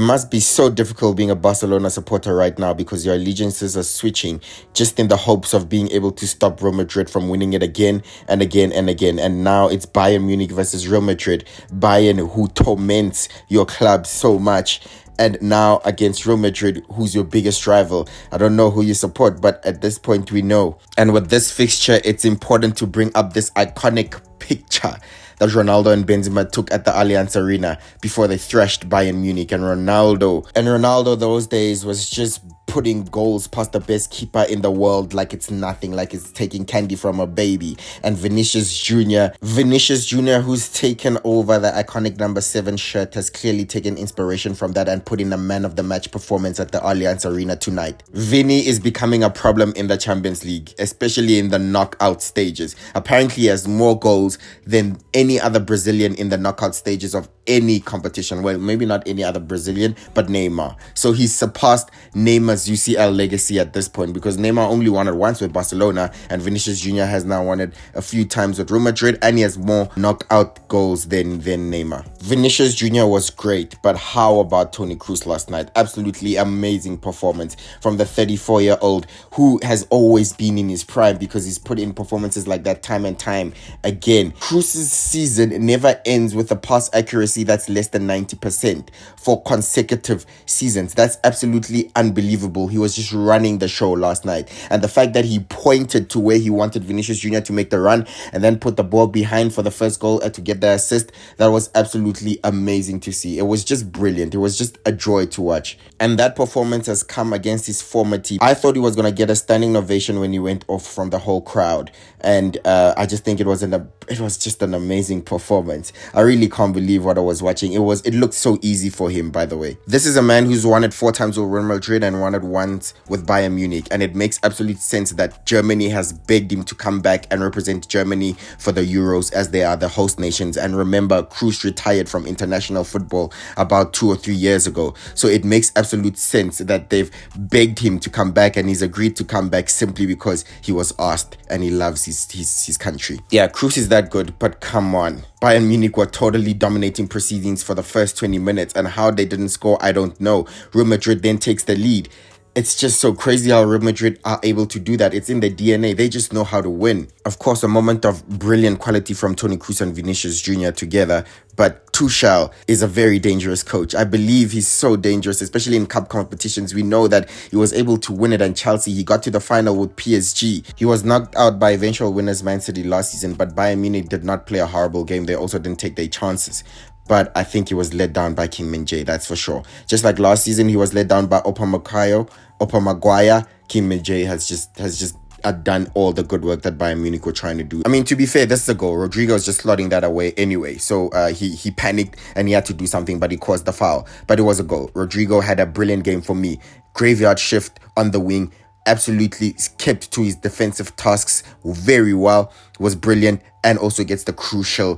must be so difficult being a Barcelona supporter right now because your allegiances are switching just in the hopes of being able to stop Real Madrid from winning it again and again and again. And now it's Bayern Munich versus Real Madrid. Bayern, who torments your club so much, and now against Real Madrid, who's your biggest rival. I don't know who you support, but at this point we know. And with this fixture, it's important to bring up this iconic picture that Ronaldo and Benzema took at the Allianz Arena before they thrashed Bayern Munich. And Ronaldo those days was just putting goals past the best keeper in the world like it's nothing, like it's taking candy from a baby. And Vinicius Jr, who's taken over the iconic number 7 shirt, has clearly taken inspiration from that and put in a man of the match performance at the Allianz Arena tonight. Vinny is becoming a problem in the Champions League, especially in the knockout stages. Apparently he has more goals than any other Brazilian in the knockout stages of any competition. Well, maybe not any other Brazilian, but Neymar. So he's surpassed Neymar's UCL legacy at this point, because Neymar only won it once with Barcelona, and Vinicius Jr has now won it a few times with Real Madrid, and he has more knockout goals than Neymar. Vinicius Jr was great, but how about Toni Kroos last night? Absolutely amazing performance from the 34-year-old who has always been in his prime, because he's put in performances like that time and time again. Kroos's season never ends with a pass accuracy that's less than 90% for consecutive seasons. That's absolutely unbelievable. He was just running the show last night. And the fact that he pointed to where he wanted Vinicius Jr to make the run and then put the ball behind for the first goal to get the assist, that was absolutely amazing to see. It was just brilliant. It was just a joy to watch. And that performance has come against his former team. I thought he was going to get a standing ovation when he went off from the whole crowd. And I just think it was just an amazing performance. I really can't believe what I was watching. It looked so easy for him, by the way. This is a man who's won it 4 times with Real Madrid and won it once with Bayern Munich, and it makes absolute sense that Germany has begged him to come back and represent Germany for the Euros, as they are the host nations. And remember, Kroos retired from international football about 2 or 3 years ago, so it makes absolute sense that they've begged him to come back, and he's agreed to come back simply because he was asked and he loves his country. Yeah, Kroos is that good, but come on. Bayern Munich were totally dominating proceedings for the first 20 minutes, and how they didn't score, I don't know. Real Madrid then takes the lead. It's just so crazy how Real Madrid are able to do that. It's in their DNA. They just know how to win. Of course, a moment of brilliant quality from Toni Kroos and Vinicius Jr together. But Tuchel is a very dangerous coach. I believe he's so dangerous, especially in cup competitions. We know that he was able to win it at Chelsea. He got to the final with PSG. He was knocked out by eventual winners Man City last season, but Bayern Munich did not play a horrible game. They also didn't take their chances. But I think he was let down by Kim Min-jae, that's for sure. Just like last season, he was let down by Opa Maguire. Kim Min-jae has just done all the good work that Bayern Munich were trying to do. I mean, to be fair, this is a goal. Rodrigo's just slotting that away anyway. So he panicked and he had to do something, but he caused the foul. But it was a goal. Rodrigo had a brilliant game for me. Graveyard shift on the wing. Absolutely kept to his defensive tasks very well, was brilliant, and also gets the crucial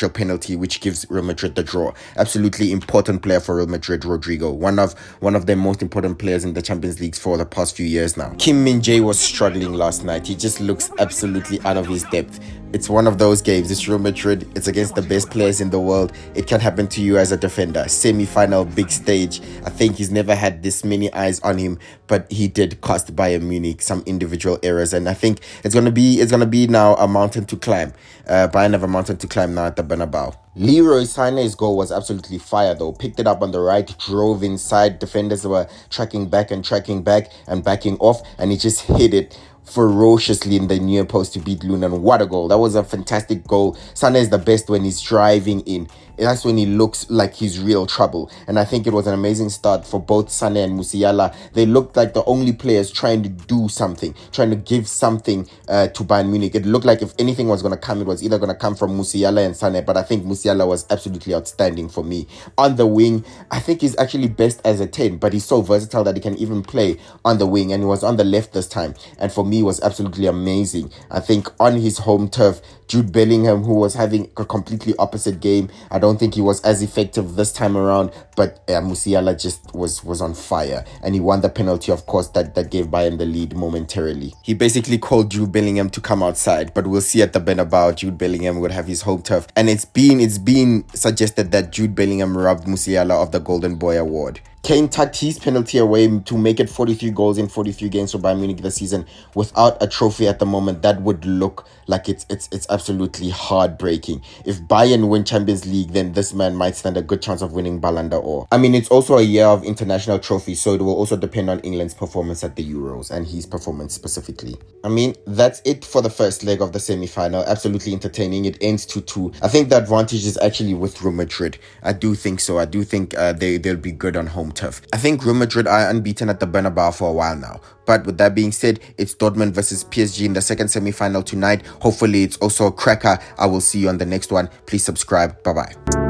penalty, which gives Real Madrid the draw. Absolutely important player for Real Madrid, Rodrigo. One of their most important players in the Champions League for the past few years now. Kim Min-jae was struggling last night. He just looks absolutely out of his depth. It's one of those games. It's Real Madrid. It's against the best players in the world. It can happen to you as a defender. Semi-final, big stage. I think he's never had this many eyes on him, but he did cost Bayern Munich some individual errors, and I think it's gonna be now a mountain to climb. Bayern have a mountain to climb now at the Bernabeu. Leroy Sané's goal was absolutely fire though. Picked it up on the right, drove inside. Defenders were tracking back and backing off, and he just hit it ferociously in the near post to beat Luna. And what a goal. That was a fantastic goal. Sané is the best when he's driving in. That's when he looks like he's real trouble. And I think it was an amazing start for both Sané and Musiala. They looked like the only players trying to do something, trying to give something to Bayern Munich. It looked like if anything was going to come, it was either going to come from Musiala and Sané. But I think Musiala was absolutely outstanding for me. On the wing, I think he's actually best as a 10, but he's so versatile that he can even play on the wing. And he was on the left this time. And for me, was absolutely amazing. I think on his home turf, Jude Bellingham, who was having a completely opposite game, I don't think he was as effective this time around, but Musiala just was on fire, and he won the penalty, of course, that gave Bayern the lead momentarily. He basically called Jude Bellingham to come outside, but we'll see at the Bernabeu. Jude Bellingham would have his home turf, and it's been suggested that Jude Bellingham robbed Musiala of the Golden Boy award. Kane tucked his penalty away to make it 43 goals in 43 games for Bayern Munich this season without a trophy at the moment. That would look like it's absolutely heartbreaking. If Bayern win Champions League, then this man might stand a good chance of winning Ballon d'Or. I mean, it's also a year of international trophies, so it will also depend on England's performance at the Euros and his performance specifically. I mean, that's it for the first leg of the semi-final. Absolutely entertaining. It ends 2-2. I think the advantage is actually with Real Madrid. I do think so. I do think they'll be good on home turf. I think Real Madrid are unbeaten at the Bernabeu for a while now. But with that being said, it's Dortmund versus PSG in the second semi-final tonight. Hopefully it's also a cracker. I will see you on the next one. Please subscribe. Bye-bye.